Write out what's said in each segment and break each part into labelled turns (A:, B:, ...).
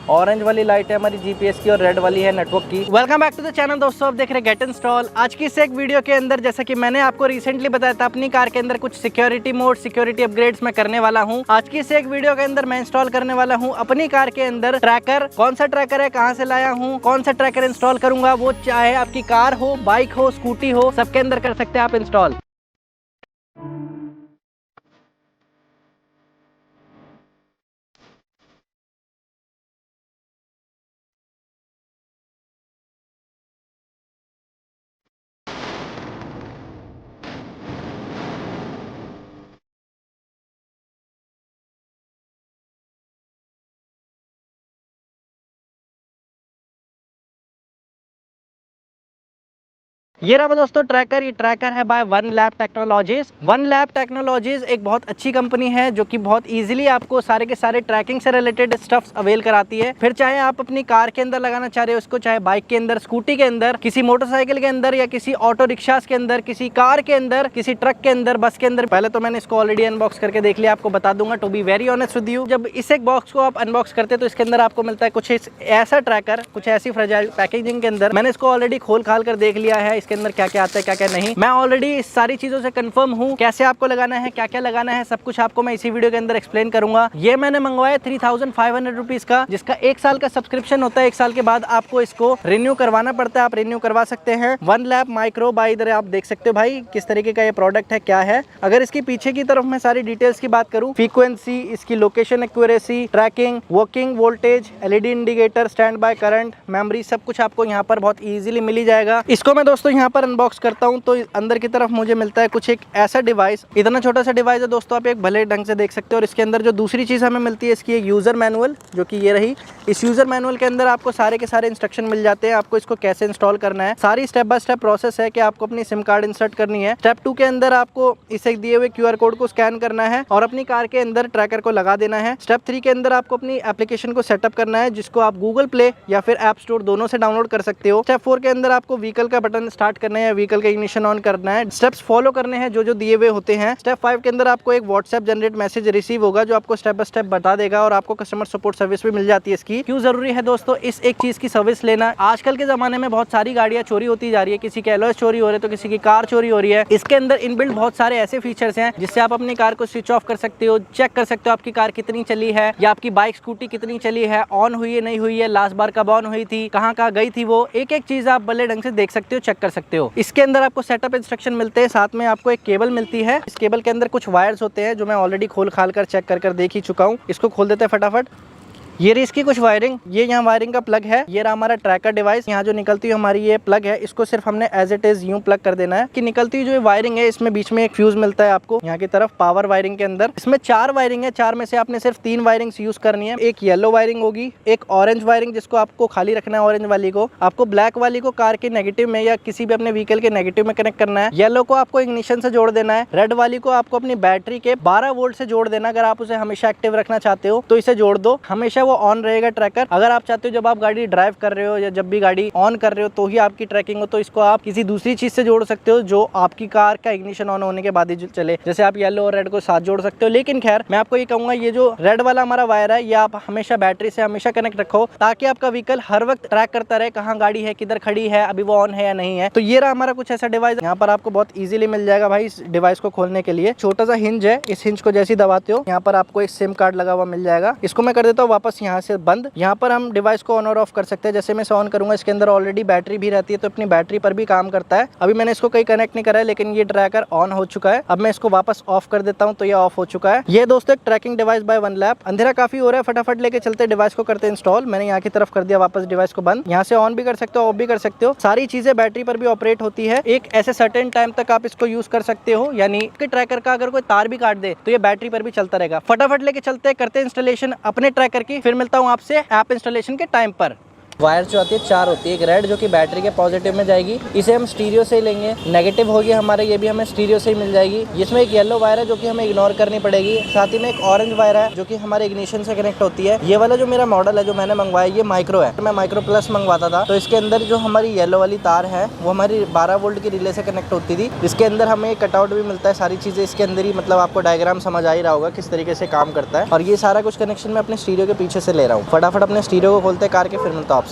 A: Orange वाली light है हमारी जीपीएस की और रेड वाली है नेटवर्क की। Welcome back to the channel दोस्तों, आप देख रहे हैं गेट इंस्टॉल। आज की इस एक वीडियो के अंदर जैसा कि मैंने आपको रिसेंटली बताया था, अपनी कार के अंदर कुछ सिक्योरिटी मोड, सिक्योरिटी अपग्रेड्स मैं करने वाला हूं। आज की इस एक वीडियो के अंदर मैं इंस्टॉल करने वाला हूं अपनी कार के अंदर ट्रैकर। कौन सा ट्रैकर है, कहां से लाया हूं, कौन सा ट्रैकर इंस्टॉल करूंगा, वो चाहे आपकी कार हो, बाइक हो, स्कूटी हो, सबके अंदर कर सकते हैं आप इंस्टॉल। ये रहा दोस्तों ट्रैकर। ये ट्रैकर है by one lab technologies. One lab technologies एक बहुत अच्छी कंपनी है जो कि बहुत इजीली आपको सारे के सारे ट्रैकिंग से रिलेटेड स्टफ्स अवेल कराती है। फिर चाहे आप अपनी कार के अंदर लगाना चाह रहे हो उसको, चाहे बाइक के अंदर, स्कूटी के अंदर, किसी मोटरसाइकिल के अंदर या किसी ऑटो रिक्शास के अंदर, किसी कार के अंदर, किसी ट्रक के अंदर, बस के अंदर। पहले तो मैंने इसको ऑलरेडी अनबॉक्स करके देख लिया, आपको बता दूंगा to be very honest with you. जब इस एक बॉक्स को आप अनबॉक्स करते हैं तो इसके अंदर आपको मिलता है कुछ ऐसा ट्रैकर, कुछ ऐसी फ्रेजाइल पैकेजिंग के अंदर। मैंने इसको ऑलरेडी खोल खाल कर देख लिया है, इसके अंदर क्या क्या आता है क्या क्या नहीं। मैं ऑलरेडी इस सारी चीजों से कंफर्म हूँ, कैसे आपको लगाना है, क्या क्या लगाना है, सब कुछ आपको मैं इसी वीडियो के अंदर एक्सप्लेन करूंगा। ये मैंने मंगवाया 3500 रुपीज का, जिसका 1 साल का सब्सक्रिप्शन होता है। 1 साल के बाद आपको इसको रिन्यू करवाना पड़ता है, आप रिन्यू करवा सकते हैं। वन लैब माइक्रो बाय, इधर आप देख सकते हो भाई किस तरीके का ये प्रोडक्ट है, क्या है। अगर इसकी पीछे की तरफ मैं सारी डिटेल्स की बात करूँ, फ्रीक्वेंसी, इसकी location accuracy, tracking, working voltage, LED indicator, standby current, memory, सब कुछ आपको यहाँ पर बहुत इजीली मिल ही जाएगा। इसको मैं दोस्तों यहाँ पर अनबॉक्स करता हूं तो अंदर की तरफ मुझे मिलता है कुछ एक ऐसा डिवाइस। इतना छोटा सा डिवाइस है दोस्तों, आप एक भले ढंग से देख सकते हो। और इसके अंदर जो दूसरी चीज हमें मिलती है, इसकी एक यूजर मैनुअल, जो कि ये रही। इस यूजर मैनुअल के अंदर आपको सारे के सारे इंस्ट्रक्शन मिल जाते हैं, आपको इसको कैसे इंस्टॉल करना है। सारी स्टेप बाय स्टेप प्रोसेस है कि आपको अपनी सिम कार्ड इंसर्ट करनी है। स्टेप 2 के अंदर आपको इस एक दिए हुए QR कोड को स्कैन करना है और अपनी कार के अंदर ट्रैकर को लगा देना है। स्टेप 3 के अंदर आपको अपनी एप्लीकेशन को सेटअप करना है, जिसको आप गूगल प्ले या फिर ऐप स्टोर दोनों से डाउनलोड कर सकते हो। स्टेप 4 के अंदर आपको व्हीकल का बटन स्टार्ट करना है, व्हीकल का इग्निशन ऑन करना है। स्टेप्स फॉलो करने हैं जो जो दिए हुए होते हैं। स्टेप 5 के अंदर आपको एक व्हाट्सएप जनरेट मैसेज रिसीव होगा, जो आपको स्टेप बाय स्टेप बता देगा और आपको कस्टमर सपोर्ट सर्विस भी मिल जाती है। इसकी क्यों जरूरी है दोस्तों इस एक चीज की सर्विस लेना। आजकल के जमाने में बहुत सारी गाड़ियां चोरी होती जा रही है, किसी के एलॉयस चोरी हो रहे तो किसी की कार चोरी हो रही है। इसके अंदर इनबिल्ट बहुत सारे ऐसे फीचर्स हैं जिससे आप अपनी कार को स्विच ऑफ कर सकते हो, चेक कर सकते हो आपकी कार कितनी चली है या आपकी बाइक स्कूटी कितनी चली है, ऑन हुई है नहीं हुई है, लास्ट बार कब ऑन हुई थी, कहाँ कहाँ गई थी, वो एक एक चीज आप भले ढंग से देख सकते हो, चेक कर सकते हो। इसके अंदर आपको सेटअप इंस्ट्रक्शन मिलते हैं, साथ में आपको एक केबल मिलती है। इस केबल के अंदर कुछ वायर्स होते हैं जो मैं ऑलरेडी खोल खाल कर चेक कर देख ही चुका हूँ। इसको खोल देते हैं फटाफट। ये रही इसकी कुछ वायरिंग, ये यहाँ वायरिंग का प्लग है। ये रहा हमारा ट्रैकर डिवाइस, यहाँ जो निकलती हुई हमारी ये प्लग है, इसको सिर्फ हमने एज इट इज यूं प्लग कर देना है। कि निकलती हुई जो वायरिंग है, इसमें बीच में एक फ्यूज मिलता है आपको यहाँ की तरफ पावर वायरिंग के अंदर। इसमें 4 वायरिंग है, 4 में से आपने सिर्फ 3 वायरिंग यूज करनी है। एक येलो वायरिंग होगी, एक ऑरेंज वायरिंग जिसको आपको खाली रखना है, ऑरेंज वाली को आपको, ब्लैक वाली को कार के नेगेटिव में या किसी भी अपने व्हीकल के नेगेटिव में कनेक्ट करना है। येलो को आपको इग्निशन से जोड़ देना है। रेड वाली को आपको अपनी बैटरी के 12 वोल्ट से जोड़ देना। अगर आप उसे हमेशा एक्टिव रखना चाहते हो तो इसे जोड़ दो, हमेशा वो ऑन रहेगा ट्रैकर। अगर आप चाहते हो जब आप गाड़ी ड्राइव कर रहे हो या जब भी गाड़ी ऑन कर रहे हो तो ही आपकी ट्रैकिंग हो, तो इसको आप किसी दूसरी चीज से जोड़ सकते हो जो आपकी कार का इग्निशन ऑन होने के बाद ही चले। जैसे आप येलो और रेड को साथ जोड़ सकते हो। लेकिन खैर मैं आपको ये कहूंगा, ये जो रेड वाला हमारा वायर है, ये आप हमेशा बैटरी से हमेशा कनेक्ट रखो, ताकि आपका व्हीकल हर वक्त ट्रैक करता रहे कहाँ गाड़ी है, किधर खड़ी है, अभी वो ऑन है या नहीं है। तो ये रहा हमारा कुछ ऐसा डिवाइस, यहाँ पर आपको बहुत इजीली मिल जाएगा भाई। इस डिवाइस को खोलने के लिए छोटा सा हिंज है, इस हिंज को जैसे ही दबाते हो यहाँ पर आपको एक सिम कार्ड लगा हुआ मिल जाएगा। इसको मैं कर देता हूँ वापस यहाँ से बंद। यहाँ पर हम डिवाइस को ऑन और ऑफ कर सकते हैं। जैसे मैं इसे ऑन करूंगा, इसके अंदर ऑलरेडी बैटरी भी रहती है तो अपनी बैटरी पर भी काम करता है। अभी मैंने इसको कहीं कनेक्ट नहीं करा है, लेकिन ये ट्रैकर ऑन हो चुका है। अब मैं इसको वापस ऑफ कर देता हूं तो ये ऑफ हो चुका है। ये दोस्तों एक tracking device by one lab. अंधेरा काफी हो रहा है, फटाफट लेके चलते डिवाइस को करते इंस्टॉल। मैंने यहाँ की तरफ कर दिया वापस डिवाइस को बंद। यहाँ से ऑन भी कर सकते हो, ऑफ भी कर सकते हो। सारी चीजें बैटरी पर भी ऑपरेट होती है। एक ऐसे सर्टेन टाइम तक आप इसको यूज कर सकते हो, यानी कि ट्रैकर का अगर कोई तार भी काट दे तो ये बैटरी पर भी चलता रहेगा। फटाफट लेके चलते करते इंस्टॉलेशन अपने ट्रैकर की, फिर मिलता हूँ आपसे ऐप इंस्टॉलेशन के टाइम पर। वायर जो आती है 4 होती है, एक रेड जो कि बैटरी के पॉजिटिव में जाएगी, इसे हम स्टीरियो से ही लेंगे। नेगेटिव होगी हमारे, ये भी हमें स्टीरियो से ही मिल जाएगी। इसमें एक येलो वायर है जो कि हमें इग्नोर करनी पड़ेगी। साथ ही में एक ऑरेंज वायर है जो कि हमारे इग्निशन से कनेक्ट होती है। ये वाला जो मेरा मॉडल है जो मैंने मंगवाया ये माइक्रो है, मैं माइक्रो प्लस मंगवाता था, तो इसके अंदर जो हमारी येलो वाली तार है वो हमारी 12 वोल्ट की रिले से कनेक्ट होती थी। इसके अंदर हमें कटआउट भी मिलता है, सारी चीजें इसके अंदर ही, मतलब आपको डायग्राम समझ आ ही रहा होगा किस तरीके से काम करता है। और ये सारा कुछ कनेक्शन मैं अपने स्टीरियो के पीछे से ले रहा हूँ। फटाफट अपने स्टीरियो को खोलते कार के, फिर मिलता हूं आपसे।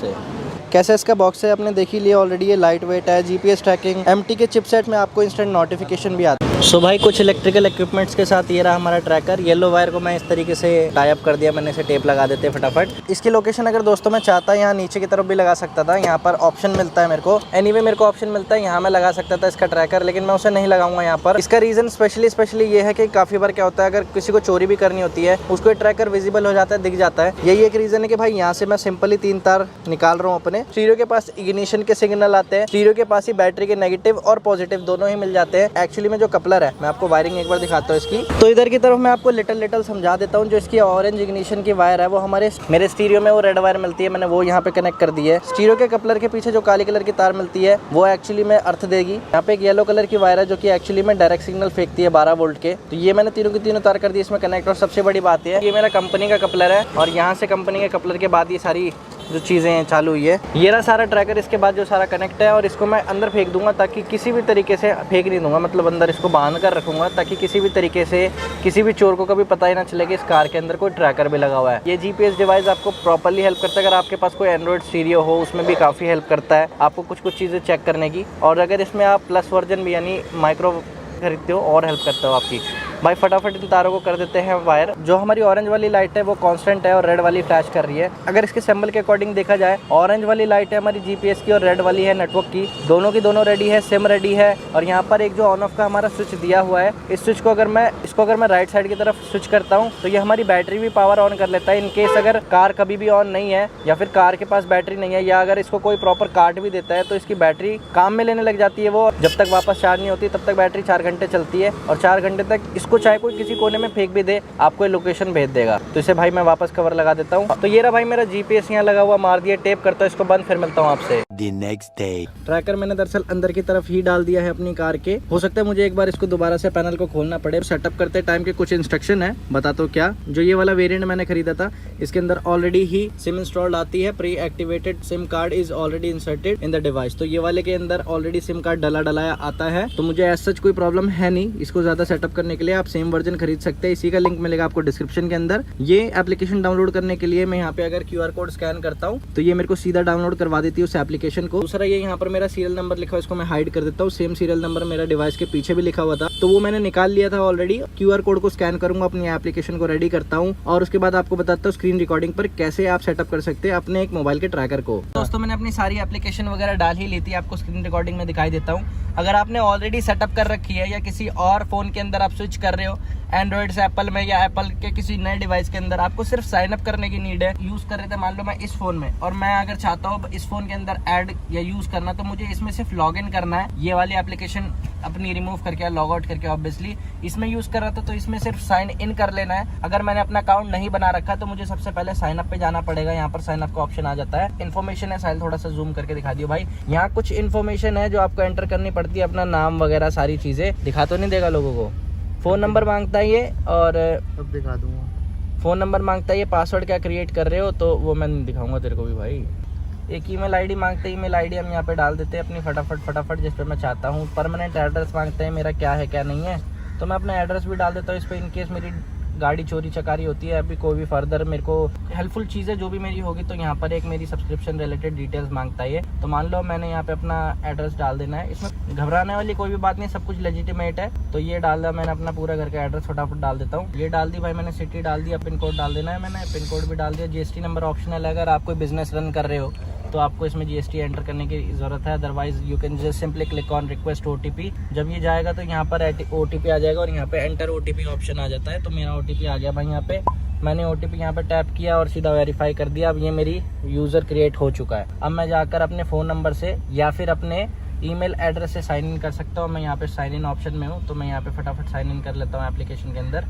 A: कैसे इसका बॉक्स है आपने देख ही लिया ऑलरेडी। ये लाइट वेट है, जीपीएस ट्रैकिंग, एमटी के चिपसेट में आपको इंस्टेंट नोटिफिकेशन भी आता है। सो भाई कुछ इलेक्ट्रिकल इक्विपमेंट्स के साथ ये रहा हमारा ट्रैकर। येलो वायर को मैं इस तरीके से टाई अप कर दिया मैंने, इसे टेप लगा देते हैं फटाफट। इसकी लोकेशन अगर दोस्तों मैं चाहता यहाँ नीचे की तरफ भी लगा सकता था, यहाँ पर ऑप्शन मिलता है मेरे को। एनीवे मेरे को ऑप्शन मिलता है, यहाँ मैं लगा सकता था इसका ट्रैकर, लेकिन मैं उसे नहीं लगाऊंगा यहाँ पर। इसका रीजन स्पेशली ये है कि काफी बार क्या होता है, अगर किसी को चोरी भी करनी होती है उसको ट्रैकर विजिबल हो जाता है, दिख जाता है। यही एक रीजन है कि भाई यहाँ से मैं सिंपली 3 तार निकाल रहा हूँ अपने। स्टीरियो के पास इग्निशन के सिग्नल आते हैं, स्टीरियो के पास ही बैटरी के नेगेटिव और पॉजिटिव दोनों ही मिल जाते हैं। एक्चुअली में जो कपलर है, मैं आपको वायरिंग एक बार दिखाता हूँ इसकी। तो इधर की तरफ मैं आपको लिटल समझा देता हूँ। जो इसकी ऑरेंज इग्निशन की वायर है वो मेरे स्टीरियो में वो रेड वायर मिलती है, मैंने वो यहाँ पे कनेक्ट कर दी है। स्टीरियो के कपलर के पीछे जो काली कलर की तार मिलती है वो एक्चुअली में अर्थ देगी। यहाँ पे एक येलो कलर की वायर है जो कि एक्चुअली में डायरेक्ट सिग्नल फेंकती है 12 वोल्ट के। तो ये मैंने तीनों की तीनों तार कर दी इसमें कनेक्ट। और सबसे बड़ी बात है, ये मेरा कंपनी का कपलर है और यहाँ से कंपनी के कपलर के बाद ये सारी जो चीज़ें हैं चालू हुई है। ये रहा सारा ट्रैकर, इसके बाद जो सारा कनेक्ट है। और इसको मैं अंदर फेंक दूंगा, ताकि किसी भी तरीके से फेंक नहीं दूंगा, मतलब अंदर इसको बांध कर रखूंगा ताकि किसी भी तरीके से किसी भी चोर को कभी पता ही ना चले कि इस कार के अंदर कोई ट्रैकर भी लगा हुआ है। ये जीपीएस डिवाइस आपको प्रॉपर्ली हेल्प करता है। अगर आपके पास कोई एंड्रॉइड स्टीरियो हो उसमें भी काफ़ी हेल्प करता है आपको कुछ चीज़ें चेक करने की। और अगर इसमें आप प्लस वर्जन भी यानी माइक्रो खरीदते हो और हेल्प करते हो आपकी। भाई फटाफट इन तारों को कर देते हैं वायर। जो हमारी ऑरेंज वाली लाइट है वो कांस्टेंट है और रेड वाली फ्लैश कर रही है। अगर इसके सिंबल के अकॉर्डिंग देखा जाए, ऑरेंज वाली लाइट है हमारी जीपीएस की और रेड वाली है नेटवर्क की। दोनों की दोनों रेडी है, सिम रेडी है। और यहाँ पर एक जो ऑन ऑफ का हमारा स्विच दिया हुआ है, इस स्विच को अगर मैं राइट साइड की तरफ स्विच करता हूँ तो ये हमारी बैटरी भी पावर ऑन कर लेता है। इनकेस अगर कार कभी भी ऑन नहीं है या फिर कार के पास बैटरी नहीं है, या अगर इसको कोई प्रॉपर काट भी देता है तो इसकी बैटरी काम में लेने लग जाती है। वो जब तक वापस चार्ज नहीं होती तब तक बैटरी 4 घंटे चलती है। और 4 घंटे तक इसको चाहे कोई किसी कोने में फेंक भी दे, आपको लोकेशन भेज देगा। तो इसे भाई मैं वापस कवर लगा देता हूँ। तो ये रहा भाई मेरा जीपीएस यहाँ लगा हुआ, मार दिया टेप, करता हूँ इसको बंद, फिर मिलता हूँ आपसे। The next day. ट्रैकर मैंने दरअसल अंदर की तरफ ही डाल दिया है अपनी कार के। हो सकता है मुझे एक बार इसको दोबारा से पैनल को खोलना पड़े। सेटअप करते टाइम के कुछ इंस्ट्रक्शन है, बताता हूँ क्या। जो ये वाला वेरिएंट मैंने खरीदा था, इसके अंदर ऑलरेडी ही सिम इंस्टॉल्ड आती है। Pre activated SIM card is already inserted in the device. तो ये वाले के अंदर ऑलरेडी सिम कार्ड डलाया आता है। तो मुझे एज सच कोई प्रॉब्लम है नहीं इसको ज्यादा सेटअप करने के लिए। आप सेम वर्जन खरीद सकते हैं, इसी का लिंक मिलेगा आपको डिस्क्रिप्शन के अंदर। ये एप्लीकेशन डाउनलोड करने के लिए मैं यहाँ पे अगर QR कोड स्कैन करता हूँ तो ये मेरे को सीधा डाउनलोड करवा देती है उस एप्लीकेशन को। दूसरा ये यहाँ पर मेरा सीरियल नंबर लिखा हुआ, इसको मैं हाइड कर देता हूँ। सेम सीरियल नंबर मेरा डिवाइस के पीछे भी लिखा हुआ था, तो वो मैंने निकाल लिया था ऑलरेडी। QR कोड को स्कैन करूंगा, अपनी एप्लीकेशन को रेडी करता हूँ और उसके बाद आपको बताता हूँ स्क्रीन रिकॉर्डिंग पर कैसे आप सेटअप कर सकते हैं अपने एक मोबाइल के ट्रैकर को। दोस्तों मैंने अपनी सारी एप्लीकेशन वगैरह डाल ही ली थी, आपको स्क्रीन रिकॉर्डिंग में दिखाई देता हूँ। अगर आपने ऑलरेडी सेटअप कर रखी है या किसी और फोन के अंदर आप स्विच कर रहे हो एंड्रॉइड से एप्पल में या एप्पल के किसी नए डिवाइस के अंदर, आपको सिर्फ साइन अप करने की नीड है। यूज कर रहे थे मान लो मैं इस फोन में, और मैं अगर चाहता हूँ इस फोन के अंदर ऐड या यूज करना, तो मुझे इसमें सिर्फ लॉग इन करना है। ये वाली एप्लीकेशन अपनी रिमूव करके, लॉग आउट करके, ऑब्वियसली इसमें यूज कर रहा था तो इसमें सिर्फ साइन इन कर लेना है। अगर मैंने अपना अकाउंट नहीं बना रखा तो मुझे सबसे पहले साइन अप पे जाना पड़ेगा। यहाँ पर साइन अप का ऑप्शन आ जाता है। इन्फॉर्मेशन है, साइल थोड़ा सा जूम करके दिखा दियो भाई। यहाँ कुछ इन्फॉर्मेशन है जो आपको एंटर करनी पड़ती है, अपना नाम वगैरह सारी चीजें। दिखा तो नहीं देगा लोगों को? फोन नंबर मांगता है ये, और
B: अब दिखा दूंगा।
A: फोन नंबर मांगता है ये। पासवर्ड क्या क्रिएट कर रहे हो तो वो मैं दिखाऊंगा तेरे को भी भाई। एक ईमेल आईडी मांगते हैं, ईमेल आईडी हम यहाँ पे डाल देते हैं अपनी फटाफट जिस पे मैं चाहता हूँ। परमानेंट एड्रेस मांगते हैं, मेरा क्या है क्या नहीं है, तो मैं अपना एड्रेस भी डाल देता हूँ इस पर। इनकेस मेरी गाड़ी चोरी चकारी होती है, अभी कोई भी फर्दर मेरे को हेल्पफुल चीज़ें जो भी मेरी होगी, तो यहाँ पर एक मेरी सब्सक्रिप्शन रिलेटेड डिटेल्स मांगता है। तो मान लो मैंने यहाँ पे अपना एड्रेस डाल देना है। इसमें घबराने वाली कोई भी बात नहीं, सब कुछ लेजिटिमेट है। तो ये डाल दिया मैंने, अपना पूरा घर का एड्रेस फटाफट डाल देता हूँ। ये डाल दी भाई मैंने, सिटी डाल दिया, पिन कोड डाल देना है मैंने, पिन कोड भी डाल दिया। GST नंबर ऑप्शनल है, अगर आप कोई बिजनेस रन कर रहे हो तो आपको इसमें GST एंटर करने की ज़रूरत है। Otherwise you can just simply click on request OTP। जब ये जाएगा तो यहाँ पर OTP आ जाएगा और यहाँ पे एंटर OTP ऑप्शन आ जाता है। तो मेरा OTP आ गया भाई यहाँ पे। मैंने OTP यहाँ पे टैप किया और सीधा वेरीफाई कर दिया। अब ये मेरी यूज़र क्रिएट हो चुका है। अब मैं जाकर अपने फ़ोन नंबर से या फिर अपने ईमेल एड्रेस से साइन इन कर सकता हूँ। मैं यहाँ पे साइन इन ऑप्शन में हूँ, तो मैं यहाँ पे फटाफट साइन इन कर लेता हूँ एप्लीकेशन के अंदर।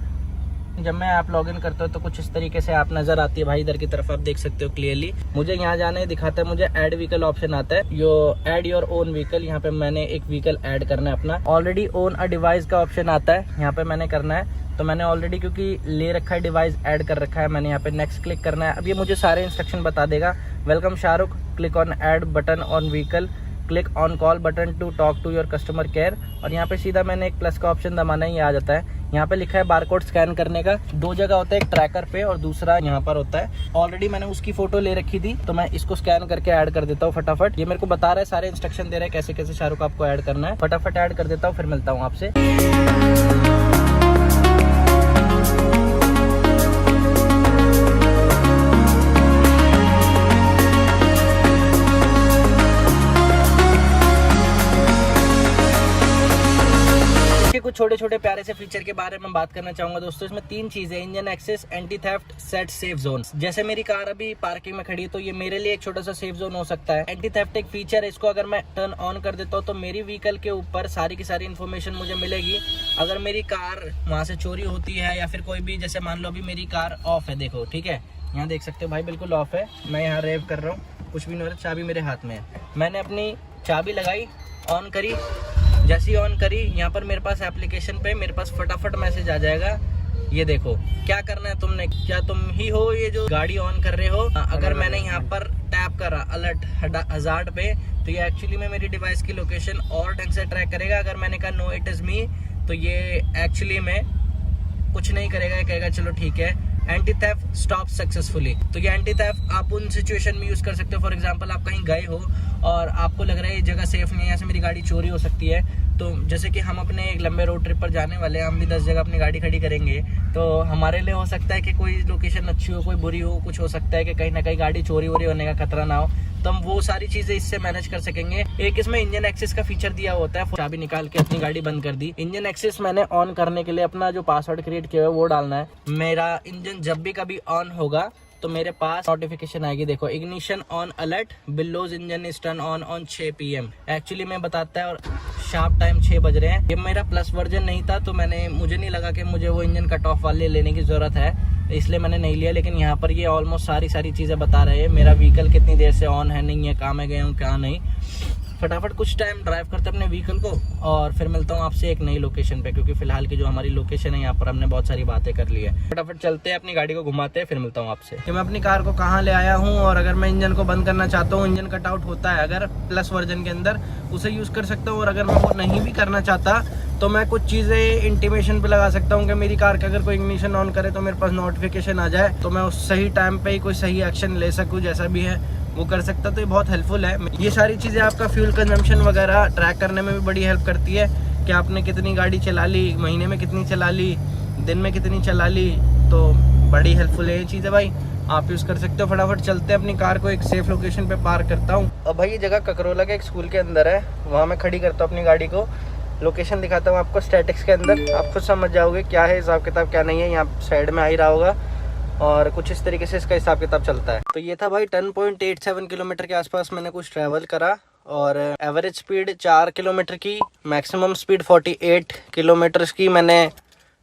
A: जब मैं ऐप लॉगिन करता हूँ तो कुछ इस तरीके से ऐप नजर आती है भाई। इधर की तरफ आप देख सकते हो क्लियरली। मुझे यहाँ जाने दिखाता है, मुझे ऐड व्हीकल ऑप्शन आता है, यो ऐड योर ओन व्हीकल। यहाँ पे मैंने एक व्हीकल ऐड करना है अपना। ऑलरेडी ओन अ डिवाइस का ऑप्शन आता है, यहाँ पे मैंने करना है। तो मैंने ऑलरेडी क्योंकि ले रखा है, डिवाइस ऐड कर रखा है मैंने। यहाँ पे नेक्स्ट क्लिक करना है। अब ये मुझे सारे इंस्ट्रक्शन बता देगा। Welcome Shahrukh, click on add button on vehicle, click on call button to talk to your customer care. और यहाँ पे सीधा मैंने एक प्लस का ऑप्शन दबाना है, ये आ जाता है। यहाँ पे लिखा है बारकोड स्कैन करने का। दो जगह होता है, एक ट्रैकर पे और दूसरा यहाँ पर होता है। ऑलरेडी मैंने उसकी फोटो ले रखी थी तो मैं इसको स्कैन करके ऐड कर देता हूँ फटाफट। ये मेरे को बता रहा है, सारे इंस्ट्रक्शन दे रहा है कैसे कैसे शाहरुख आपको ऐड करना है। फटाफट ऐड कर देता हूँ, फिर मिलता हूँ आपसे। कुछ छोटे छोटे प्यारे से फीचर के बारे में बात करना चाहूंगा दोस्तों। इसमें 3 चीजें, engine access, anti theft, set safe zone. जैसे मेरी कार अभी पार्किंग में खड़ी है तो ये मेरे लिए एक छोटा सा सेफ जोन हो सकता है। एंटी थेफ्ट एक फीचर है, इसको अगर मैं टर्न ऑन कर देता हूँ तो मेरी व्हीकल के ऊपर सारी की सारी इन्फॉर्मेशन मुझे मिलेगी। अगर मेरी कार वहाँ से चोरी होती है या फिर कोई भी, जैसे मान लो अभी मेरी कार ऑफ है, देखो ठीक है, यहाँ देख सकते हो भाई बिल्कुल ऑफ है। मैं यहाँ रेव कर रहा हूँ, कुछ भी नहीं हो रहा, चाबी मेरे हाथ में है। मैंने अपनी चाबी लगाई, ऑन करी, जैसी ऑन करी यहाँ पर मेरे पास एप्लीकेशन पे मेरे पास फटाफट मैसेज आ जाएगा। ये देखो क्या करना है तुमने, क्या तुम ही हो ये जो गाड़ी ऑन कर रहे हो। अगर मैंने यहाँ पर टैप करा अलर्ट हजार्ड पे तो ये एक्चुअली में मेरी डिवाइस की लोकेशन और ढंग से ट्रैक करेगा। अगर मैंने कहा नो इट इज मी तो ये एक्चुअली में कुछ नहीं करेगा, ये कहेगा चलो ठीक है। एंटी थेफ्ट स्टॉप सक्सेसफुली, तो ये एंटी थेफ्ट आप उन सिचुएशन में यूज कर सकते हो। फॉर एग्जांपल आप कहीं गए हो और आपको लग रहा है ये जगह सेफ नहीं है, यहाँ से मेरी गाड़ी चोरी हो सकती है। तो जैसे कि हम अपने एक लंबे रोड ट्रिप पर जाने वाले हैं, हम भी 10 जगह अपनी गाड़ी खड़ी करेंगे, तो हमारे लिए हो सकता है कि कोई लोकेशन अच्छी हो, कोई बुरी हो, कुछ हो सकता है कि कहीं ना कहीं गाड़ी चोरी वोरी होने का खतरा ना हो, तो हम वो सारी चीजें इससे मैनेज कर सकेंगे। एक इसमें इंजन एक्सेस का फीचर दिया होता है, चाबी निकाल के अपनी गाड़ी बंद कर दी। इंजन एक्सेस मैंने ऑन करने के लिए अपना जो पासवर्ड क्रिएट किया है वो डालना है। मेरा इंजन जब भी कभी ऑन होगा तो मेरे पास नोटिफिकेशन आएगी, देखो इग्निशन ऑन अलर्ट, बिलोज engine is turn on 6 PM। Actually मैं बताता है और शार्प टाइम 6 बज रहे हैं। ये मेरा प्लस वर्जन नहीं था तो मुझे नहीं लगा कि मुझे वो इंजन कट ऑफ वाले लेने की जरूरत है, इसलिए मैंने नहीं लिया। लेकिन यहाँ पर ये ऑलमोस्ट सारी चीजें बता रहे हैं, मेरा व्हीकल कितनी देर से ऑन है, नहीं है, कहाँ मैं गया हूँ क्या नहीं। फटाफट कुछ टाइम ड्राइव करते अपने व्हीकल को और फिर मिलता हूँ आपसे एक नई लोकेशन पे, क्योंकि फिलहाल की जो हमारी लोकेशन है यहाँ पर हमने बहुत सारी बातें कर ली है। फटाफट चलते हैं, अपनी गाड़ी को घुमाते हैं, फिर मिलता हूँ आपसे कि मैं अपनी कार को कहाँ ले आया हूँ। और अगर मैं इंजन को बंद करना चाहता हूँ, इंजन कट आउट होता है अगर प्लस वर्जन के अंदर, उसे यूज़ कर सकता हूँ। और अगर मैं वो नहीं भी करना चाहता तो मैं कुछ चीज़ें इंटीमेशन पे लगा सकता हूँ कि मेरी कार का अगर कोई इग्निशन ऑन करे तो मेरे पास नोटिफिकेशन आ जाए, तो मैं उस सही टाइम पे ही कोई सही एक्शन ले सकूँ, जैसा भी है वो कर सकता। तो ये बहुत हेल्पफुल है। ये सारी चीज़ें आपका फ्यूल कंजम्पशन वगैरह ट्रैक करने में भी बड़ी हेल्प करती है कि आपने कितनी गाड़ी चला ली, महीने में कितनी चला ली, दिन में कितनी चला ली, तो बड़ी हेल्पफुल है ये चीज़ें भाई, आप यूज़ कर सकते हो। फटाफट चलते हैं, अपनी कार को एक सेफ लोकेशन पे पार्क करता हूँ। अब भाई ये जगह ककरोला के एक स्कूल के अंदर है, वहाँ मैं खड़ी करता हूँ अपनी गाड़ी को। लोकेशन दिखाता हूँ आपको स्टैटिक्स के अंदर, आप खुद समझ जाओगे क्या है हिसाब किताब क्या नहीं है। यहाँ साइड में आ ही रहा होगा और कुछ इस तरीके से इसका हिसाब किताब चलता है। तो ये था भाई 10.87 किलोमीटर के आसपास मैंने कुछ ट्रैवल करा और एवरेज स्पीड 4 किलोमीटर की, मैक्सिमम स्पीड 48 किलोमीटर की मैंने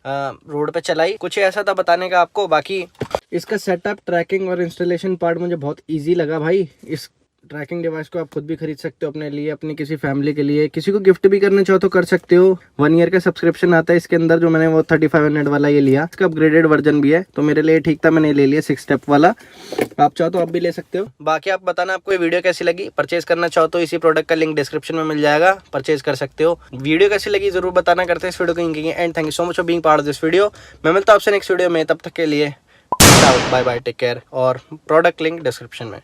A: रोड पे चलाई। कुछ ऐसा था बताने का आपको। बाकी इसका सेटअप, ट्रैकिंग और इंस्टॉलेशन पार्ट मुझे बहुत ईजी लगा भाई। इस ट्रैकिंग डिवाइस को आप खुद भी खरीद सकते हो अपने लिए, अपनी किसी फैमिली के लिए, किसी को गिफ्ट भी करना चाहो तो कर सकते हो। 1 ईयर का सब्सक्रिप्शन आता है इसके अंदर, जो मैंने वो 3500 वाला ये लिया। इसका अपग्रेडेड वर्जन भी है तो मेरे लिए ठीक था, मैंने ले लिया 6 स्टेप वाला। आप चाहो तो आप भी ले सकते हो। बाकी आप बताना आपको ये वीडियो कैसी लगी। परचेज करना चाहो तो इसी प्रोडक्ट का लिंक डिस्क्रिप्शन में मिल जाएगा, परचेज कर सकते हो। वीडियो कैसी लगी जरूर बताना। करते हैं इस वीडियो को and thank you so much for being part of this video. मैं मिलता हूं आपसे नेक्स्ट वीडियो में, तब तक के लिए बाय बाय, टेक केयर। और प्रोडक्ट लिंक डिस्क्रिप्शन में।